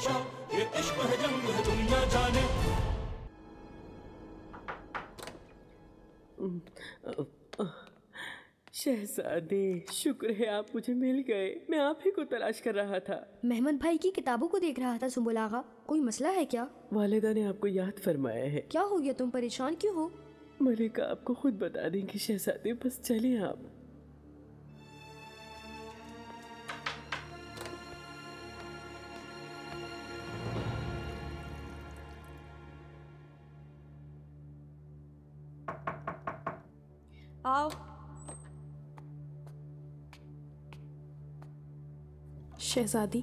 मंशा, ये इश्क है जंग है दुनिया जाने। शहजादे, शुक्र है आप मुझे मिल गए। मैं आप ही को तलाश कर रहा था। मेहमद भाई की किताबों को देख रहा था सुंबुल आगा। कोई मसला है क्या? वालिदा ने आपको याद फरमाया है। क्या हो गया, तुम परेशान क्यों हो? मलिका आपको खुद बता देंगी शहजादे, बस चले आप। आओ। शहजादी,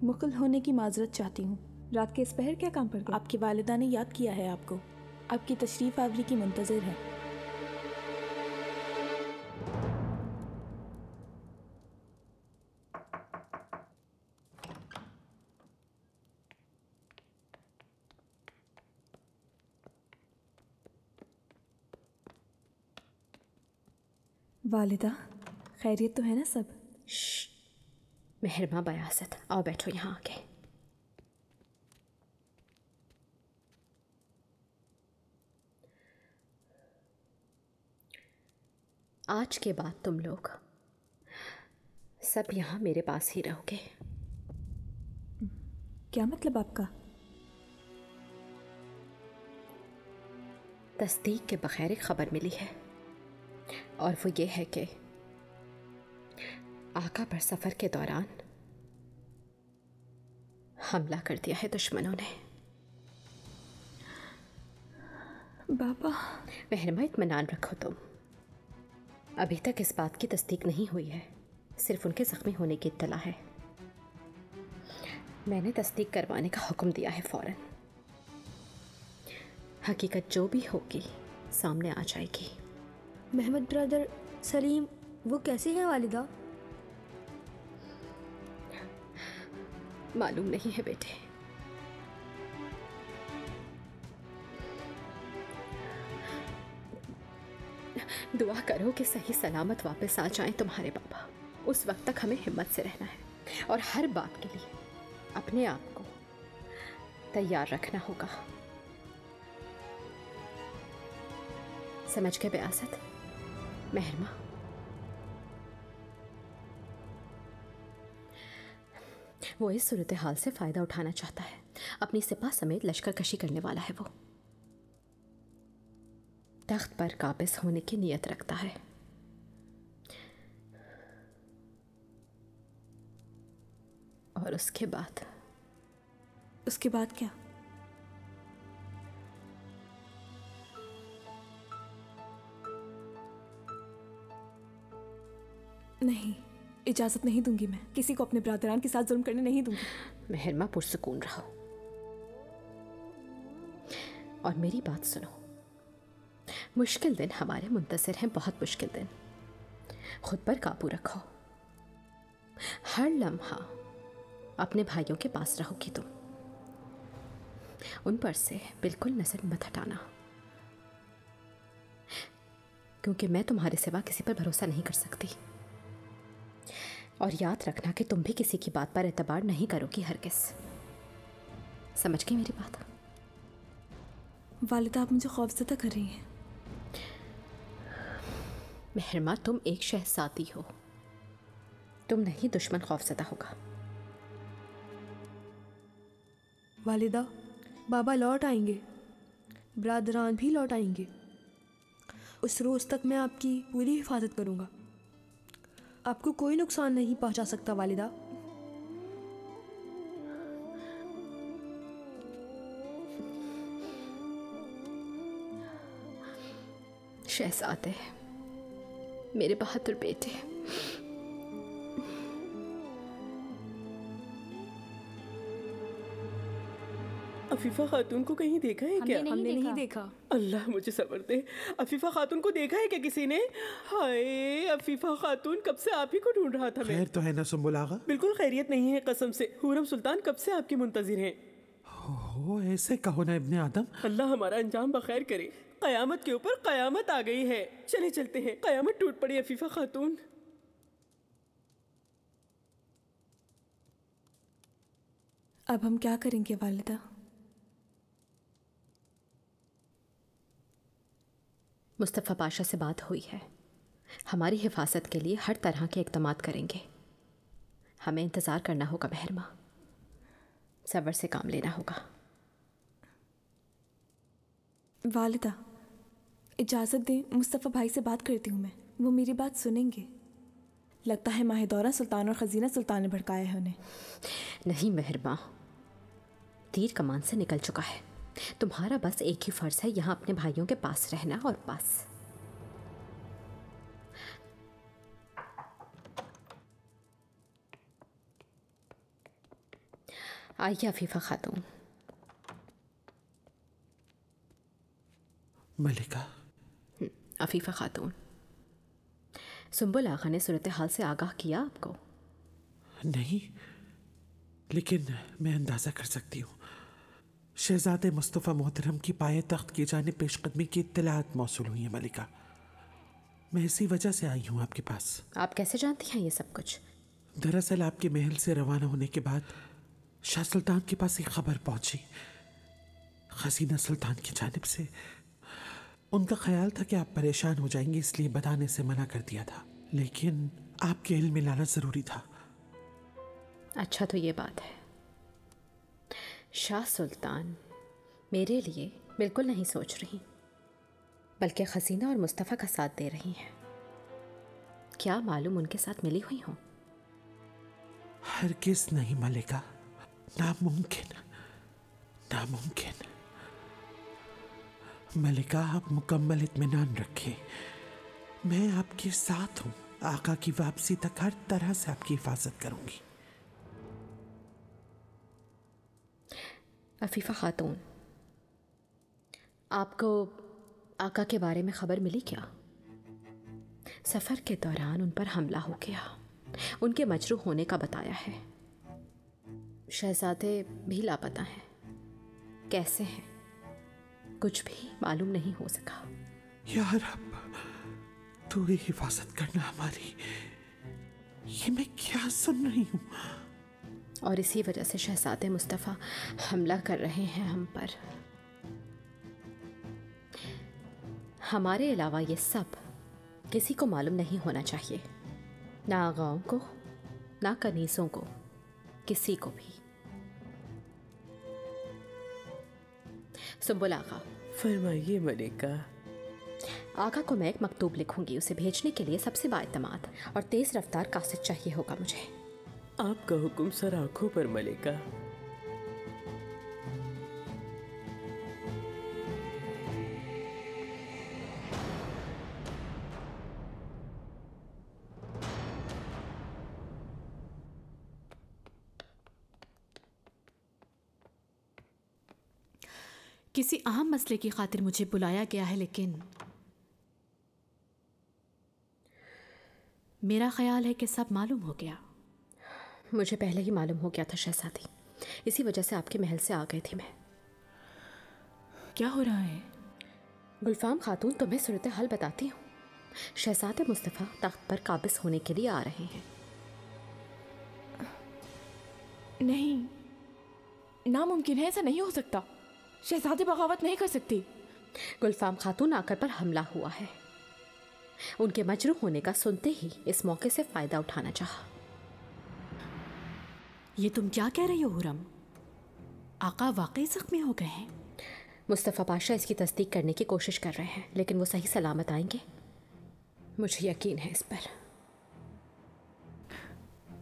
मुकल होने की माजरत चाहती हूँ। रात के इस पहर क्या काम पर गए? आपकी वालिदा ने याद किया है आपको। आपकी तशरीफ आवरी की मुंतज़िर है। वालिदा, खैरियत तो है ना सब? मेहरमा बयासत, आओ बैठो यहाँ आके। आज के बाद तुम लोग सब यहाँ मेरे पास ही रहोगे। क्या मतलब आपका? तस्दीक के बगैर एक खबर मिली है, और वो ये है कि आका पर सफर के दौरान हमला कर दिया है दुश्मनों ने। बाबा। मेहरमा, इत्मीनान रखो तुम। अभी तक इस बात की तस्दीक नहीं हुई है, सिर्फ उनके जख्मी होने की इत्तला है। मैंने तस्दीक करवाने का हुक्म दिया है फौरन। हकीकत जो भी होगी सामने आ जाएगी। मेहमद ब्रदर सलीम वो कैसे हैं वालिदा? मालूम नहीं है बेटे। दुआ करो कि सही सलामत वापस आ जाएं तुम्हारे बाबा। उस वक्त तक हमें हिम्मत से रहना है और हर बात के लिए अपने आप को तैयार रखना होगा। समझ के बयासत? मेहरमा, वो इस सूरत हाल से फायदा उठाना चाहता है। अपनी सिपा समेत लश्कर कशी करने वाला है वो। तख्त पर काबिज होने की नीयत रखता है। और उसके बाद क्या? नहीं, इजाजत नहीं दूंगी। मैं किसी को अपने ब्रादरान के साथ जुल्म करने नहीं दूंगी। मेहरमा, पुरसुकून रहो और मेरी बात सुनो। मुश्किल दिन हमारे मुंतज़िर हैं, बहुत मुश्किल दिन। खुद पर काबू रखो। हर लम्हा अपने भाइयों के पास रहोगी तुम। उन पर से बिल्कुल नजर मत हटाना, क्योंकि मैं तुम्हारे सिवा किसी पर भरोसा नहीं कर सकती। और याद रखना कि तुम भी किसी की बात पर एतबार नहीं करोगी हरगिज़। समझ गई मेरी बात? वालिदा, आप मुझे खौफज़दा कर रही हैं। मेहरमा, तुम एक शहज़ादी हो, तुम नहीं दुश्मन खौफज़दा होगा। वालिदा, बाबा लौट आएंगे, ब्रादरान भी लौट आएंगे। उस रोज़ तक मैं आपकी पूरी हिफाजत करूँगा। आपको कोई नुकसान नहीं पहुँचा सकता वालिदा। शहज़ादे, मेरे बहादुर बेटे, अफीफा खातून को कहीं देखा है क्या? हमने नहीं देखा। अल्लाह मुझे सब्र दे। अफीफा खातून को देखा है क्या किसी ने? हाय, अफीफा खातून, कब से आप ही को ढूंढ रहा था मैं। खैर तो है ना सुंबुल आगा? बिल्कुल खैरियत नहीं है कसम से। हुरम सुल्तान कब से आपकी मुंतजिर हैं। हो, ऐसे कहो ना इब्ने आदम। अल्लाह हमारा अंजाम बखैर करे। कयामत के ऊपर कयामत आ गई है। चले चलते हैं, कयामत टूट पड़ी अफीफा खातून। अब हम क्या करेंगे वालिदा? मुस्तफ़ा पाशा से बात हुई है, हमारी हिफाजत के लिए हर तरह के इक़दाम करेंगे। हमें इंतज़ार करना होगा महरमा, सब्र से काम लेना होगा। वालिदा इजाज़त दें, मुस्तफ़ा भाई से बात करती हूँ मैं, वो मेरी बात सुनेंगे। लगता है माहिदौरा सुल्तान और खजीना सुल्तान ने भड़काया है उन्हें। नहीं महरमा, तीर कमान से निकल चुका है। तुम्हारा बस एक ही फ़र्ज़ है, यहाँ अपने भाइयों के पास रहना और बस। आइए अफीफ़ा खातून। मलिका। अफीफ़ा खातून, सुंबुल आगा ने सूरत हाल से आगाह किया आपको? नहीं, लेकिन मैं अंदाज़ा कर सकती हूँ। शहज़ादे मुस्तफ़ा मोहतरम की पाए तख्त की जानिब पेशकदमी की इत्तलात मौसूल हुई है मलिका। मैं इसी वजह से आई हूँ आपके पास। आप कैसे जानती हैं ये सब कुछ? दरअसल आपके महल से रवाना होने के बाद शाह सुल्तान के पास एक खबर पहुंची। खजीना सुल्तान की जानिब से उनका ख्याल था कि आप परेशान हो जाएंगे, इसलिए बताने से मना कर दिया था, लेकिन आपके इल्म में लाना ज़रूरी था। अच्छा तो ये बात है, शाह सुल्तान मेरे लिए बिल्कुल नहीं सोच रही, बल्कि खजीना और मुस्तफ़ा का साथ दे रही हैं। क्या मालूम उनके साथ मिली हुई हों? हरगिज़ नहीं मलिका, नामुमकिन, नामुमकिन। मलिका, आप मुकम्मल इत्मीनान रखें, मैं आपके साथ हूँ। आका की वापसी तक हर तरह से आपकी हिफाजत करूंगी। अफीफ़ा खातून, आपको आका के बारे में खबर मिली क्या? सफ़र के दौरान उन पर हमला हो गया, उनके मजरूह होने का बताया है। शहजादे भी लापता हैं, कैसे हैं कुछ भी मालूम नहीं हो सका। या रब, तू ही हिफाजत करना हमारी। ये मैं क्या सुन रही हूँ? और इसी वजह से शहजादे मुस्तफ़ा हमला कर रहे हैं हम पर। हमारे अलावा ये सब किसी को मालूम नहीं होना चाहिए, ना आगाओं को, ना कनीसों को, किसी को भी। सुंबुल आगा। फरमाइए मलिका। आगा को मैं एक मकतूब लिखूंगी, उसे भेजने के लिए सबसे बाएतमाद और तेज़ रफ्तार कासिद चाहिए होगा मुझे। आपका हुक्म सर आंखों पर मलिका। किसी अहम मसले की खातिर मुझे बुलाया गया है, लेकिन मेरा ख्याल है कि सब मालूम हो गया। मुझे पहले ही मालूम हो गया था शहजादी, इसी वजह से आपके महल से आ गई थी मैं। क्या हो रहा है? गुलफाम खातून, तुम्हें सूरत हाल बताती हूँ। शहजादे मुस्तफ़ा तख्त पर काबिज होने के लिए आ रहे हैं। नहीं, नामुमकिन है, ऐसा नहीं हो सकता। शहजादी बगावत नहीं कर सकती। गुलफाम खातून आकर पर हमला हुआ है, उनके मजरूह होने का सुनते ही इस मौके से फ़ायदा उठाना चाहा। ये तुम क्या कह रही हो हुरम? आका वाकई जख्मी हो गए हैं? मुस्तफ़ा पाशा इसकी तस्दीक करने की कोशिश कर रहे हैं, लेकिन वो सही सलामत आएंगे, मुझे यकीन है इस पर।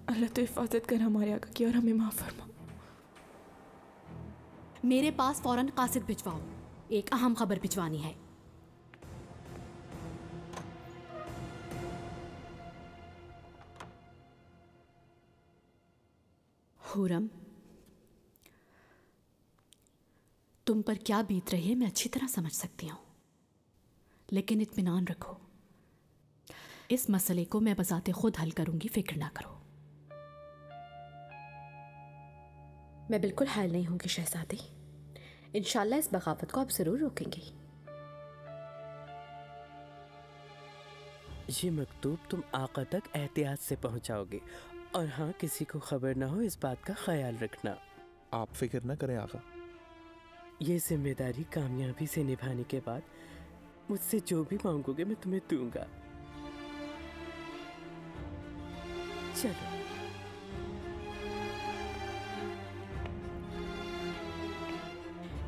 अल्लाह तो हिफाजत कर हमारे आका की और हमें माफ़ फरमा। मेरे पास फौरन कासिद भिजवाओ, एक अहम खबर भिजवानी है। हुरम, तुम पर क्या बीत रही है मैं अच्छी तरह समझ सकती हूँ, लेकिन इत्मीनान रखो, इस मसले को मैं बजाते खुद हल करूंगी, फिक्र ना करो। मैं बिल्कुल हायल नहीं होंगी शहजादी, इंशाल्लाह इस बगावत को आप ज़रूर रोकेंगी। ये मकतूब तुम आका तक एहतियात से पहुंचाओगे, और हाँ, किसी को खबर ना हो इस बात का ख्याल रखना। आप फिक्र न करें आका। ये जिम्मेदारी कामयाबी से निभाने के बाद मुझसे जो भी मांगोगे मैं तुम्हें दूंगा। चलो।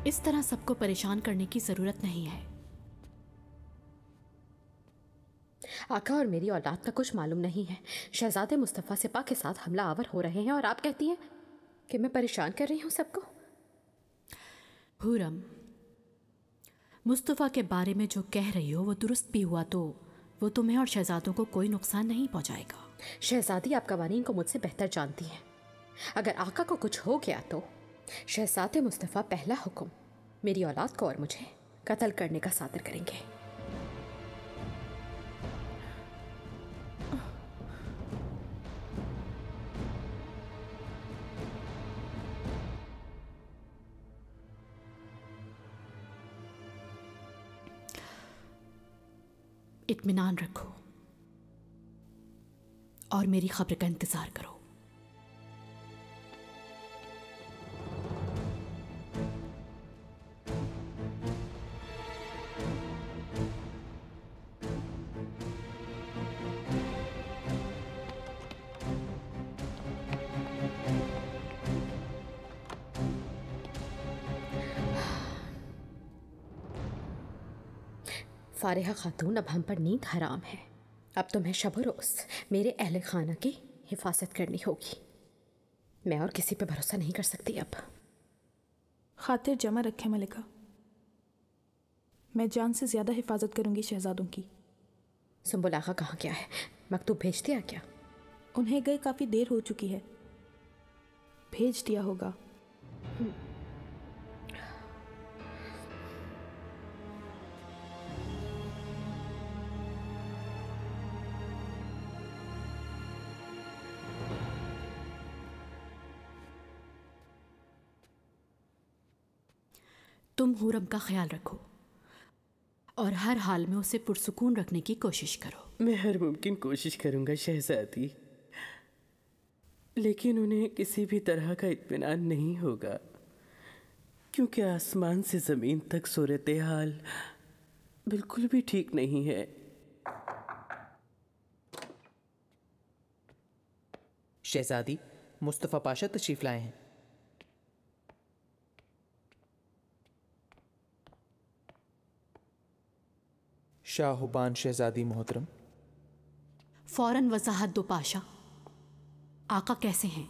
इस तरह सबको परेशान करने की जरूरत नहीं है। आका और मेरी औलाद का कुछ मालूम नहीं है। शहजादे मुस्तफ़ा सिपा के साथ हमला आवर हो रहे हैं और आप कहती हैं कि मैं परेशान कर रही हूं सबको। हुरम, मुस्तफ़ा के बारे में जो कह रही हो वो दुरुस्त भी हुआ तो वो तुम्हें और शहजादों को कोई नुकसान नहीं पहुंचाएगा। शहजादी आप कवानीन को मुझसे बेहतर जानती हैं। अगर आका को कुछ हो गया तो शहजादे मुस्तफ़ा पहला हुक्म मेरी औलाद को और मुझे कत्ल करने का सादर करेंगे। इत्मीनान रखो और मेरी खबर का इंतजार करो। फारिहा खातून, अब हम पर नींद हराम है। अब तुम्हें शब रोज़ मेरे अहले खाना की हिफाजत करनी होगी। मैं और किसी पे भरोसा नहीं कर सकती अब। खातिर जमा रखे मलिका, मैं जान से ज़्यादा हिफाजत करूंगी शहजादों की। सुंबुल आगा कहाँ गया है? मकतूब भेज दिया क्या? उन्हें गए काफ़ी देर हो चुकी है, भेज दिया होगा। तुम हुरम का ख्याल रखो और हर हाल में उसे पुरसुकून रखने की कोशिश करो। मैं हर मुमकिन कोशिश करूंगा शहजादी, लेकिन उन्हें किसी भी तरह का इत्मीनान नहीं होगा, क्योंकि आसमान से ज़मीन तक सूरत हाल बिल्कुल भी ठीक नहीं है। शहजादी, मुस्तफ़ा पाशा तशरीफ़ लाए हैं। शाहुबान शहजादी मोहतरम। फौरन वजाहत दो पाशा। आका कैसे हैं?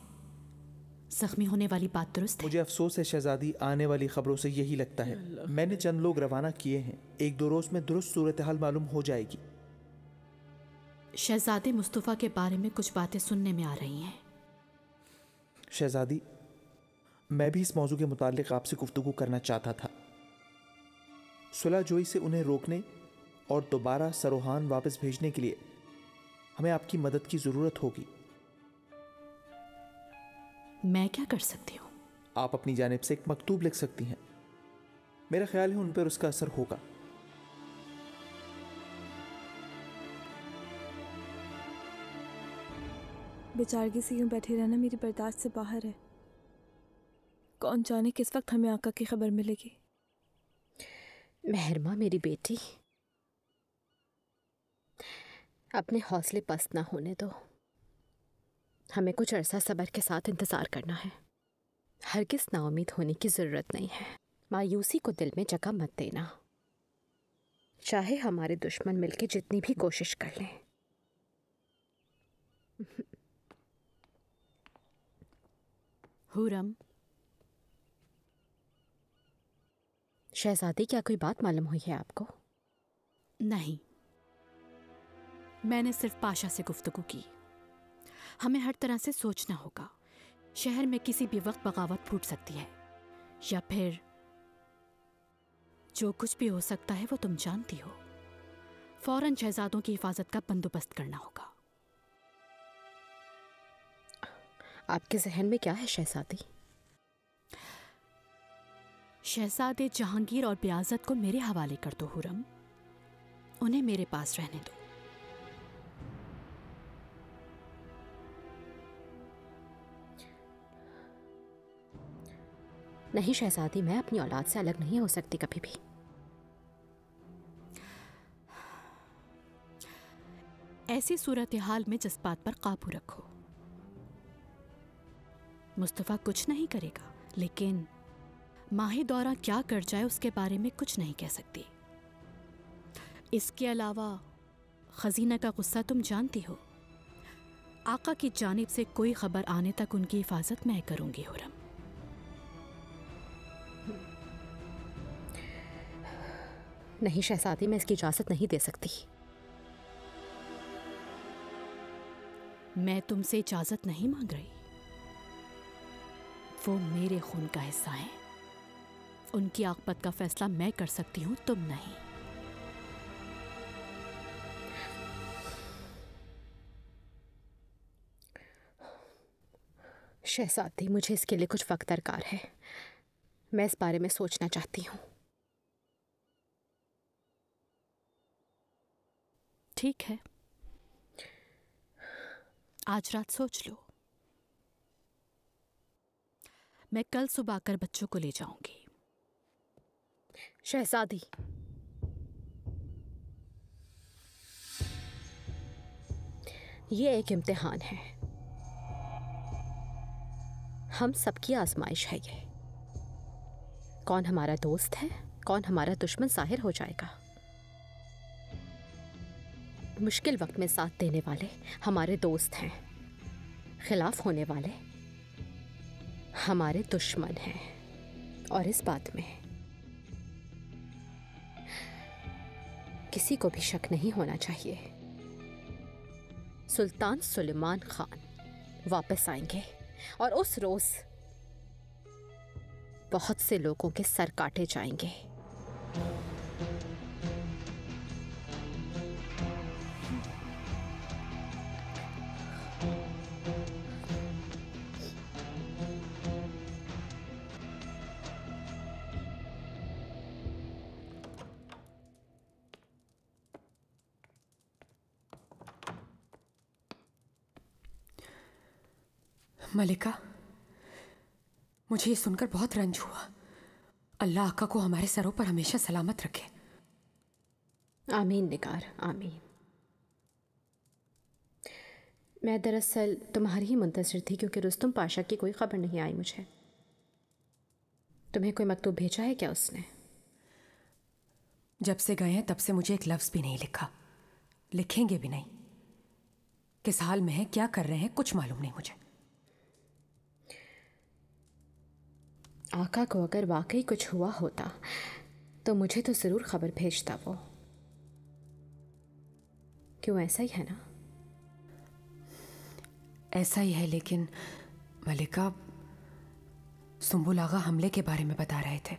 जख्मी होने वाली बात दुरुस्त है? मुझे अफसोस है शहजादी, आने वाली खबरों से यही लगता है। मैंने चंद लोग रवाना किए हैं, एक दो रोज में दुरुस्त सूरत हाल मालूम हो जाएगी। शहजादे मुस्तफ़ा के बारे में कुछ बातें सुनने में आ रही हैं। शहजादी, मैं भी इस मौजू के मुताल्लिक आपसे गुफ्तगू करना चाहता था। सुलह जोई से उन्हें रोकने और दोबारा सरोहान वापस भेजने के लिए हमें आपकी मदद की ज़रूरत होगी। मैं क्या कर सकती हूँ? आप अपनी जानिब से एक मकतूब लिख सकती हैं। मेरा ख्याल है उन पर उसका असर होगा। बेचारगी से यूं बैठे रहना मेरी बर्दाश्त से बाहर है। कौन जाने किस वक्त हमें आका की खबर मिलेगी। मेहरमा मेरी बेटी, अपने हौसले पस्त ना होने दो। हमें कुछ अरसा सब्र के साथ इंतज़ार करना है। हरगिज़ नाउम्मीद होने की ज़रूरत नहीं है। मायूसी को दिल में जगह मत देना, चाहे हमारे दुश्मन मिलके जितनी भी कोशिश कर लें। हुरम, शहजादी, क्या कोई बात मालूम हुई है आपको? नहीं, मैंने सिर्फ पाशा से गुफ्तगू की। हमें हर तरह से सोचना होगा। शहर में किसी भी वक्त बगावत फूट सकती है, या फिर जो कुछ भी हो सकता है वो तुम जानती हो। फौरन शहजादों की हिफाजत का बंदोबस्त करना होगा। आपके जहन में क्या है शहजादी? शहजादे जहांगीर और बियाजत को मेरे हवाले कर दो हुरम। उन्हें मेरे पास रहने दो। नहीं शहजादी, मैं अपनी औलाद से अलग नहीं हो सकती कभी भी। ऐसी सूरत हाल में जज्बात पर काबू रखो। मुस्तफ़ा कुछ नहीं करेगा, लेकिन माही दौरा क्या कर जाए उसके बारे में कुछ नहीं कह सकती। इसके अलावा खजीना का गुस्सा तुम जानती हो। आका की जानिब से कोई खबर आने तक उनकी हिफाजत मैं करूंगी हुरम। नहीं शहजादी, मैं इसकी इजाजत नहीं दे सकती। मैं तुमसे इजाजत नहीं मांग रही। वो मेरे खून का हिस्सा है। उनकी आकबत का फैसला मैं कर सकती हूं, तुम नहीं। शहजादी, मुझे इसके लिए कुछ वक्त दरकार है। मैं इस बारे में सोचना चाहती हूँ। ठीक है, आज रात सोच लो। मैं कल सुबह आकर बच्चों को ले जाऊंगी। शहजादी, ये एक इम्तिहान है, हम सबकी आजमाइश है ये। कौन हमारा दोस्त है, कौन हमारा दुश्मन जाहिर हो जाएगा। मुश्किल वक्त में साथ देने वाले हमारे दोस्त हैं, खिलाफ होने वाले हमारे दुश्मन हैं। और इस बात में किसी को भी शक नहीं होना चाहिए। सुल्तान सुलेमान खान वापस आएंगे और उस रोज बहुत से लोगों के सर काटे जाएंगे। मलिका, मुझे ये सुनकर बहुत रंज हुआ। अल्लाह आका को हमारे सरों पर हमेशा सलामत रखे। आमीन निगार, आमीन। मैं दरअसल तुम्हारी ही मुंतज़िर थी, क्योंकि रुस्तुम पाशा की कोई खबर नहीं आई मुझे। तुम्हें कोई मकतूब भेजा है क्या उसने? जब से गए हैं तब से मुझे एक लफ्ज़ भी नहीं लिखा, लिखेंगे भी नहीं। किस हाल में है, क्या कर रहे हैं, कुछ मालूम नहीं मुझे। आका को अगर वाकई कुछ हुआ होता तो मुझे तो ज़रूर खबर भेजता वो। क्यों, ऐसा ही है ना? ऐसा ही है, लेकिन मलिका, सुंबुल आगा हमले के बारे में बता रहे थे।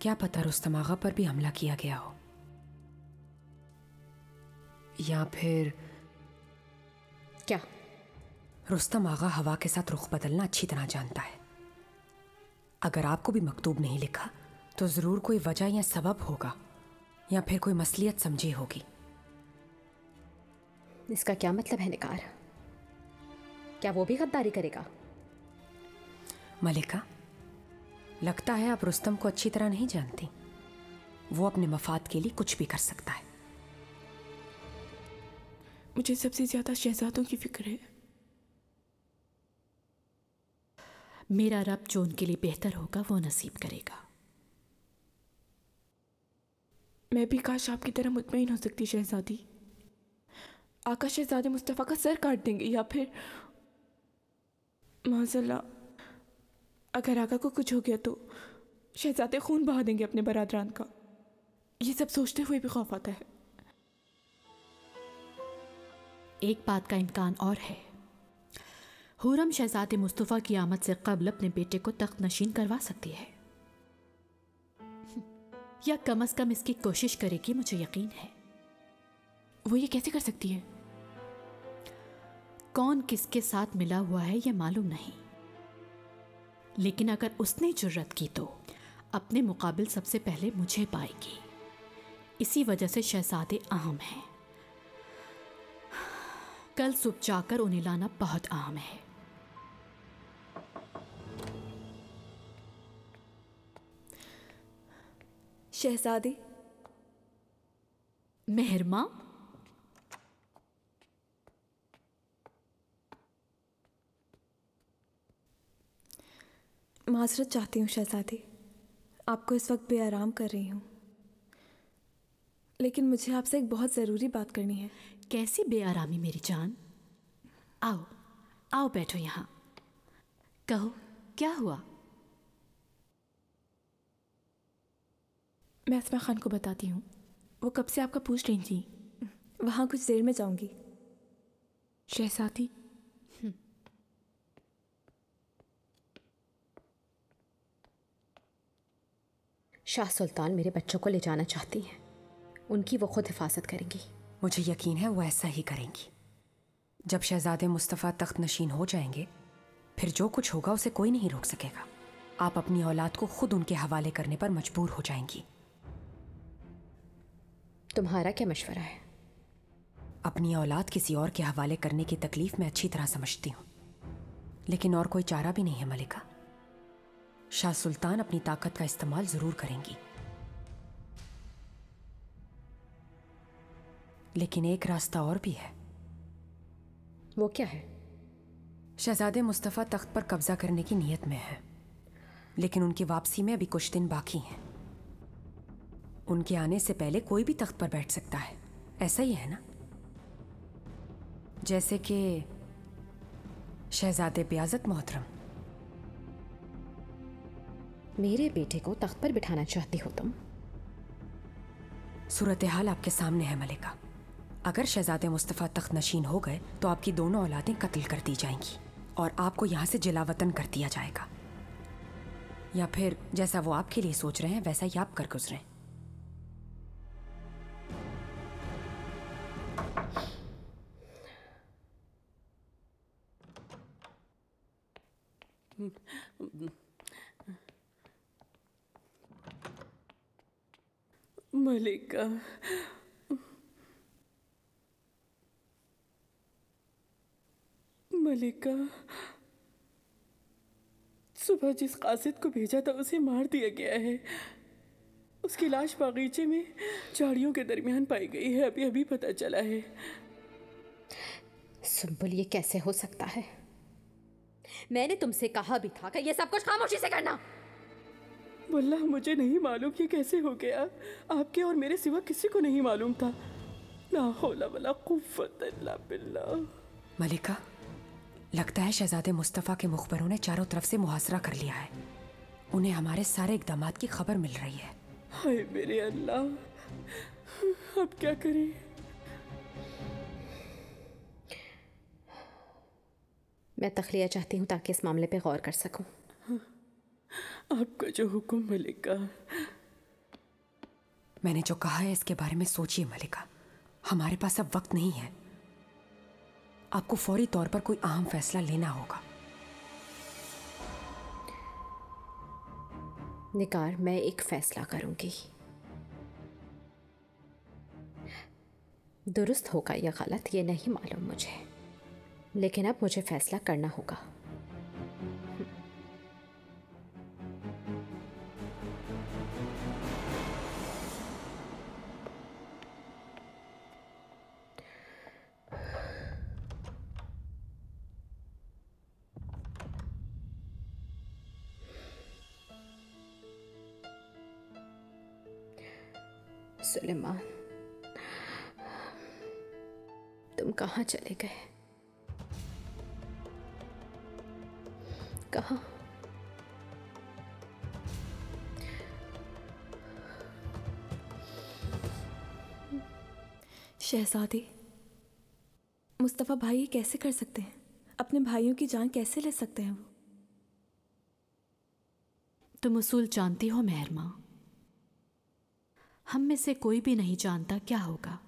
क्या पता रुस्तम आगा पर भी हमला किया गया हो, या फिर क्या? रुस्तम आगा हवा के साथ रुख बदलना अच्छी तरह जानता है। अगर आपको भी मकतूब नहीं लिखा तो ज़रूर कोई वजह या सबब होगा, या फिर कोई मसलियत समझी होगी। इसका क्या मतलब है निकार? क्या वो भी गद्दारी करेगा? मलिका, लगता है आप रुस्तम को अच्छी तरह नहीं जानती। वो अपने मफाद के लिए कुछ भी कर सकता है। मुझे सबसे ज्यादा शहजादों की फिक्र है। मेरा रब जो उनके लिए बेहतर होगा वो नसीब करेगा। मैं भी काश आपकी तरह मुतमईन हो सकती शहजादी। आका शहजादे मुस्तफ़ा का सर काट देंगे, या फिर माज़अल्लाह अगर आका को कुछ हो गया तो शहजादे खून बहा देंगे अपने बरादरान का। ये सब सोचते हुए भी खौफ आता है। एक बात का इम्कान और है, हुरम शहजादे मुस्तफ़ा की आमद से कबल अपने बेटे को तख्त नशीन करवा सकती है, या कम से कम इसकी कोशिश करेगी, मुझे यकीन है। वो ये कैसे कर सकती है? कौन किसके साथ मिला हुआ है यह मालूम नहीं, लेकिन अगर उसने जुर्रत की तो अपने मुकाबिल सबसे पहले मुझे पाएगी। इसी वजह से शहजादे अहम हैं। कल सुबह जाकर उन्हें लाना बहुत अहम है। शहजादी। मेहरमा, माजरत चाहती हूँ शहजादी, आपको इस वक्त बेआराम कर रही हूँ, लेकिन मुझे आपसे एक बहुत ज़रूरी बात करनी है। कैसी बेआरामी मेरी जान? आओ आओ बैठो यहाँ। कहो क्या हुआ? मैं अस्मा खान को बताती हूँ, वो कब से आपका पूछ रही थी। वहाँ कुछ देर में जाऊँगी। शहजादी, शाह सुल्तान मेरे बच्चों को ले जाना चाहती हैं। उनकी वो खुद हिफाजत करेंगी। मुझे यकीन है वो ऐसा ही करेंगी। जब शहजादे मुस्तफ़ा तख्त नशीन हो जाएंगे, फिर जो कुछ होगा उसे कोई नहीं रोक सकेगा। आप अपनी औलाद को खुद उनके हवाले करने पर मजबूर हो जाएंगी। तुम्हारा क्या मशवरा है? अपनी औलाद किसी और के हवाले करने की तकलीफ मैं अच्छी तरह समझती हूँ, लेकिन और कोई चारा भी नहीं है मलिका। शाह सुल्तान अपनी ताकत का इस्तेमाल जरूर करेंगी, लेकिन एक रास्ता और भी है। वो क्या है? शहजादे मुस्तफ़ा तख्त पर कब्जा करने की नीयत में है, लेकिन उनकी वापसी में अभी कुछ दिन बाकी हैं। उनके आने से पहले कोई भी तख्त पर बैठ सकता है, ऐसा ही है ना? जैसे कि शहजादे बियाज़त मोहतरम। मेरे बेटे को तख्त पर बिठाना चाहती हो तुम? सूरत हाल आपके सामने है मलिका। अगर शहजादे मुस्तफ़ा तख्त नशीन हो गए तो आपकी दोनों औलादें कत्ल कर दी जाएंगी और आपको यहाँ से जिलावतन कर दिया जाएगा, या फिर जैसा वो आपके लिए सोच रहे हैं वैसा ही आप कर गुजरें। मलिका, मलिका, सुबह जिस कासिद को भेजा था उसे मार दिया गया है। उसकी लाश बागीचे में झाड़ियों के दरमियान पाई गई है, अभी अभी पता चला है। सुंबुल, ये कैसे हो सकता है? मैंने तुमसे कहा भी था कि ये सब कुछ खामोशी से करना। वल्लाह मुझे नहीं मालूम ये कैसे हो गया। आपके और मेरे सिवा किसी को नहीं मालूम था। ला हौला वला कुव्वत इल्ला बिल्लाह। मलिका, लगता है शहजादे मुस्तफ़ा के मुखबरों ने चारों तरफ से मुहासरा कर लिया है। उन्हें हमारे सारे इक़दामात की खबर मिल रही है। हाय मेरे अल्लाह, अब क्या करें? मैं तखलिया चाहती हूँ ताकि इस मामले पे गौर कर सकूं। आपका जो हुक्म मलिका। मैंने जो कहा है इसके बारे में सोचिए मलिका। हमारे पास अब वक्त नहीं है। आपको फौरी तौर पर कोई अहम फैसला लेना होगा। निगार, मैं एक फैसला करूंगी। दुरुस्त होगा या गलत ये नहीं मालूम मुझे, लेकिन अब मुझे फैसला करना होगा। सुलेमान, तुम कहाँ चले गए? कहाँ? शहजादी, मुस्तफ़ा भाई ये कैसे कर सकते हैं? अपने भाइयों की जान कैसे ले सकते हैं वो? तुम उसूल जानती हो मेहरमा, हम में से कोई भी नहीं जानता क्या होगा।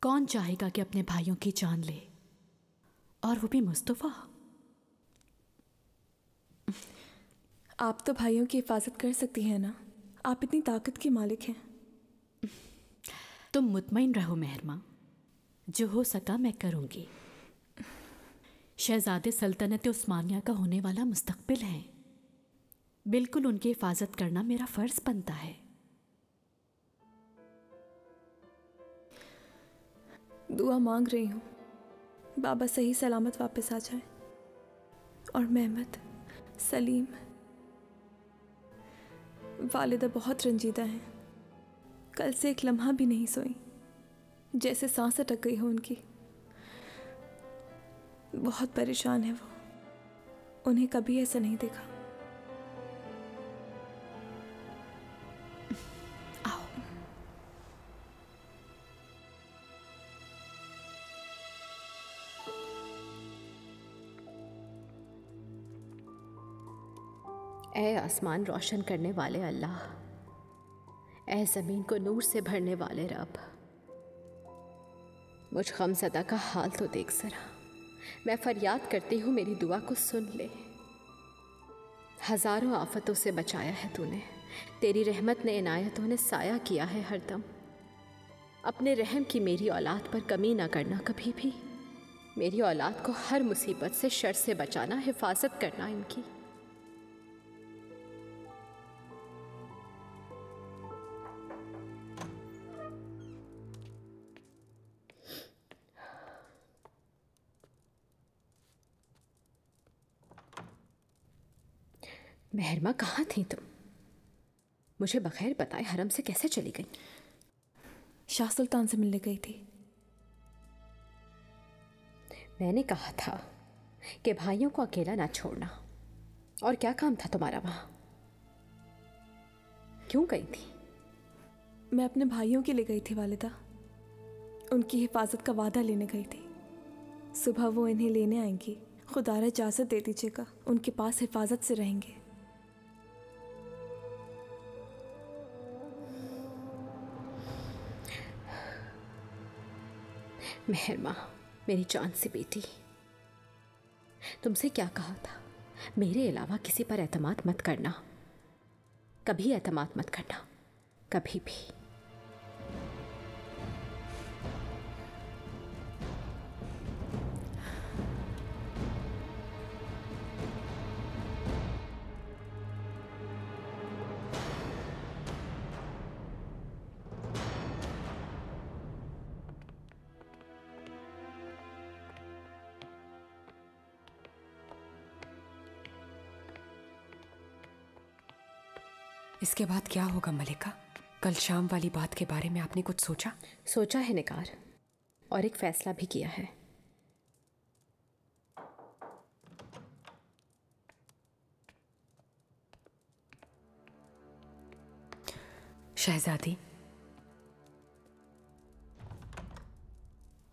कौन चाहेगा कि अपने भाइयों की जान ले, और वो भी मुस्तफ़ा? आप तो भाइयों की हिफाजत कर सकती हैं ना, आप इतनी ताकत की मालिक हैं। तुम मुतमईन रहो मेहरमा, जो हो सका मैं करूंगी। शहजादे सल्तनत उस्मानिया का होने वाला मुस्तकबिल है। बिल्कुल उनकी हिफाजत करना मेरा फ़र्ज़ बनता है। दुआ मांग रही हूँ बाबा सही सलामत वापस आ जाए। और मेहमत, सलीम, वालिदा बहुत रंजीदा हैं। कल से एक लम्हा भी नहीं सोई, जैसे सांस अटक गई हो उनकी। बहुत परेशान है वो, उन्हें कभी ऐसा नहीं देखा। आओ। ऐ आसमान रोशन करने वाले अल्लाह, ऐ ज़मीन को नूर से भरने वाले रब, मुझ गमज़दा का हाल तो देख ज़रा। मैं फरियाद करती हूँ मेरी दुआ को सुन ले। हज़ारों आफतों से बचाया है तूने, तेरी रहमत ने इनायतों ने साया किया है हरदम। अपने रहम की मेरी औलाद पर कमी ना करना कभी भी। मेरी औलाद को हर मुसीबत से, शर से बचाना, हिफाजत करना इनकी। मेहरमा, कहाँ थी तुम? मुझे बगैर बताए हरम से कैसे चली गई? शाह सुल्तान से मिलने गई थी। मैंने कहा था कि भाइयों को अकेला ना छोड़ना। और क्या काम था तुम्हारा वहां? क्यों गई थी? मैं अपने भाइयों के लिए गई थी वालिदा, उनकी हिफाजत का वादा लेने गई थी। सुबह वो इन्हें लेने आएंगी। खुदारा इजाज़त दे दीजिएगा, उनके पास हिफाजत से रहेंगे। मेहरमा, मेरी जान सी बेटी, तुमसे क्या कहा था? मेरे अलावा किसी पर एतमाद मत करना, कभी एतमाद मत करना, कभी भी। इसके बाद क्या होगा मलिका? कल शाम वाली बात के बारे में आपने कुछ सोचा? सोचा है निगार, और एक फैसला भी किया है। शहजादी।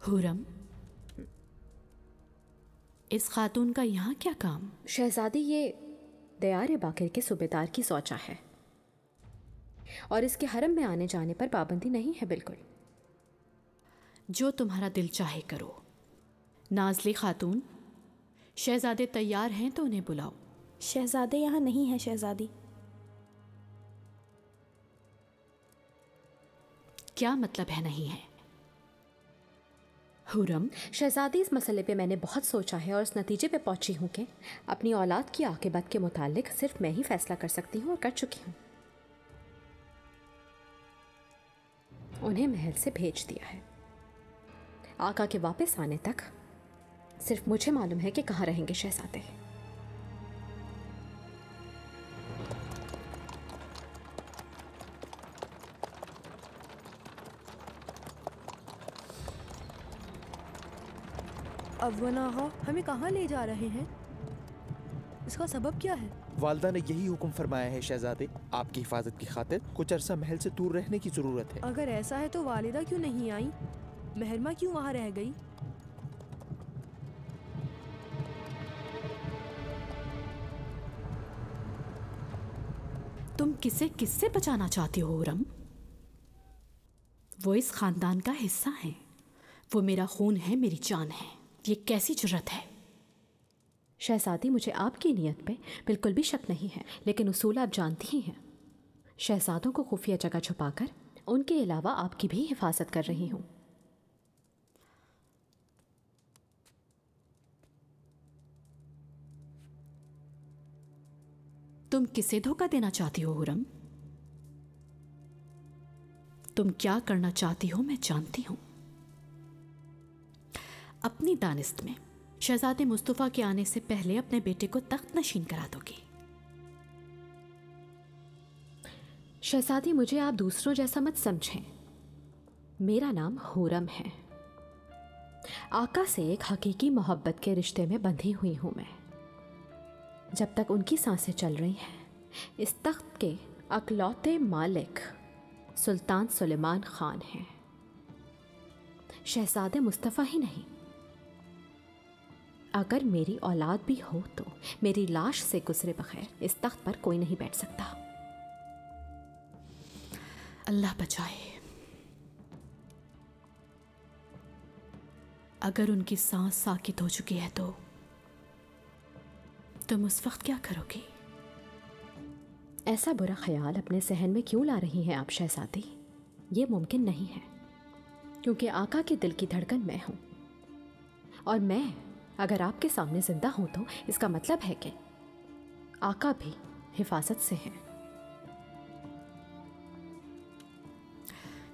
हुरम, इस खातून का यहाँ क्या काम? शहजादी, ये दयार बाकिर के सूबेदार की सौचा है, और इसके हरम में आने जाने पर पाबंदी नहीं है बिल्कुल। जो तुम्हारा दिल चाहे करो। नाज़ली खातून, शहजादे तैयार हैं तो उन्हें बुलाओ। शहजादे यहाँ नहीं है शहजादी। क्या मतलब है नहीं है? हुरम, शहजादी, इस मसले पे मैंने बहुत सोचा है और इस नतीजे पे पहुंची हूँ कि अपनी औलाद की आकिबत के मुतालिक सिर्फ मैं ही फैसला कर सकती हूँ, और कर चुकी हूँ। उन्हें महल से भेज दिया है। आका के वापस आने तक सिर्फ मुझे मालूम है कि कहाँ रहेंगे शहजादे। अफवान आगा हमें कहाँ ले जा रहे हैं? इसका सबब क्या है? वालदा ने यही हुक्म फरमाया है शहजादे, आपकी हिफाजत की खातिर कुछ अरसा महल से दूर रहने की जरूरत है। अगर ऐसा है तो वालिदा क्यों नहीं आई? मेहरमा क्यों वहाँ रह गई? तुम किसे किससे बचाना चाहती हो हुरम? वो इस खानदान का हिस्सा है, वो मेरा खून है, मेरी जान है। ये कैसी जुर्रत है? शहजादी, मुझे आपकी नीयत पे बिल्कुल भी शक नहीं है, लेकिन उसूल आप जानती ही हैं। शहजादों को खुफिया जगह छुपाकर उनके अलावा आपकी भी हिफाजत कर रही हूँ। तुम किसे धोखा देना चाहती हो हुरम? तुम क्या करना चाहती हो मैं जानती हूं। अपनी दानिस्त में शहजादे मुस्तफा के आने से पहले अपने बेटे को तख्त नशीन करा दोगी। शहजादी, मुझे आप दूसरों जैसा मत समझें। मेरा नाम हुरम है। आका से एक हकीकी मोहब्बत के रिश्ते में बंधी हुई हूं मैं। जब तक उनकी सांसें चल रही हैं, इस तख्त के अकलौते मालिक सुल्तान सुलेमान खान हैं। शहजादे मुस्तफ़ा ही नहीं, अगर मेरी औलाद भी हो तो मेरी लाश से गुजरे बगैर इस तख्त पर कोई नहीं बैठ सकता। अल्लाह बचाए। अगर उनकी सांस साकित हो चुकी है तो तुम उस वक्त क्या करोगी? ऐसा बुरा ख्याल अपने सहन में क्यों ला रही हैं आप शहजादी? ये मुमकिन नहीं है, क्योंकि आका के दिल की धड़कन मैं हूं, और मैं अगर आपके सामने जिंदा हूं तो इसका मतलब है कि आका भी हिफाजत से हैं।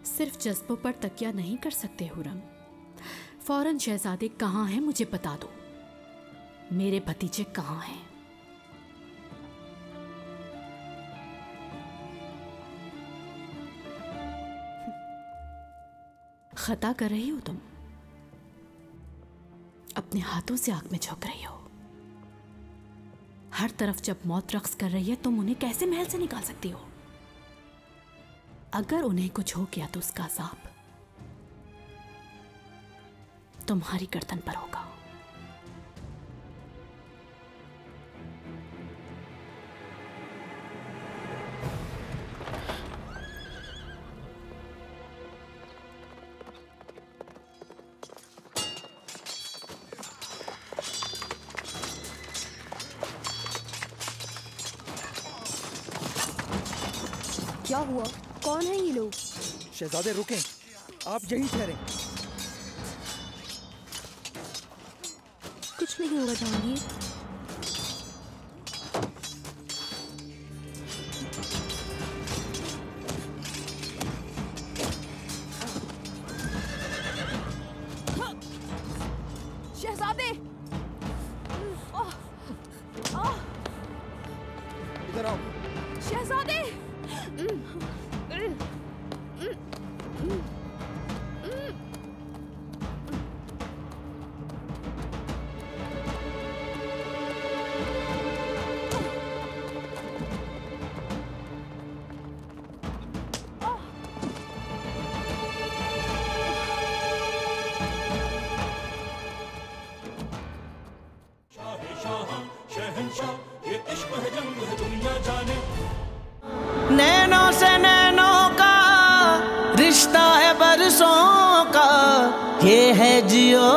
सिर्फ जज्बों पर तकिया नहीं कर सकते हुरम। फौरन शहजादे कहाँ हैं मुझे बता दो। मेरे भतीजे कहाँ हैं? खता कर रही हो तुम। अपने हाथों से आग में झोंक रही हो। हर तरफ जब मौत रक्स कर रही है, तुम उन्हें कैसे महल से निकाल सकती हो? अगर उन्हें कुछ हो गया तो उसका अज़ाब तुम्हारी गर्दन पर होगा। क्या हुआ? कौन है ये लोग? शहजादे रुकें, आप यहीं ठहरें। कुछ नहीं होगा जहांगीर। शहजादे! इधर आओ। शहजादे! शहंशाह ये इश्क है, जंग है, दुनिया जाने। नैनों से नैनों का रिश्ता है बरसों का, ये है जियो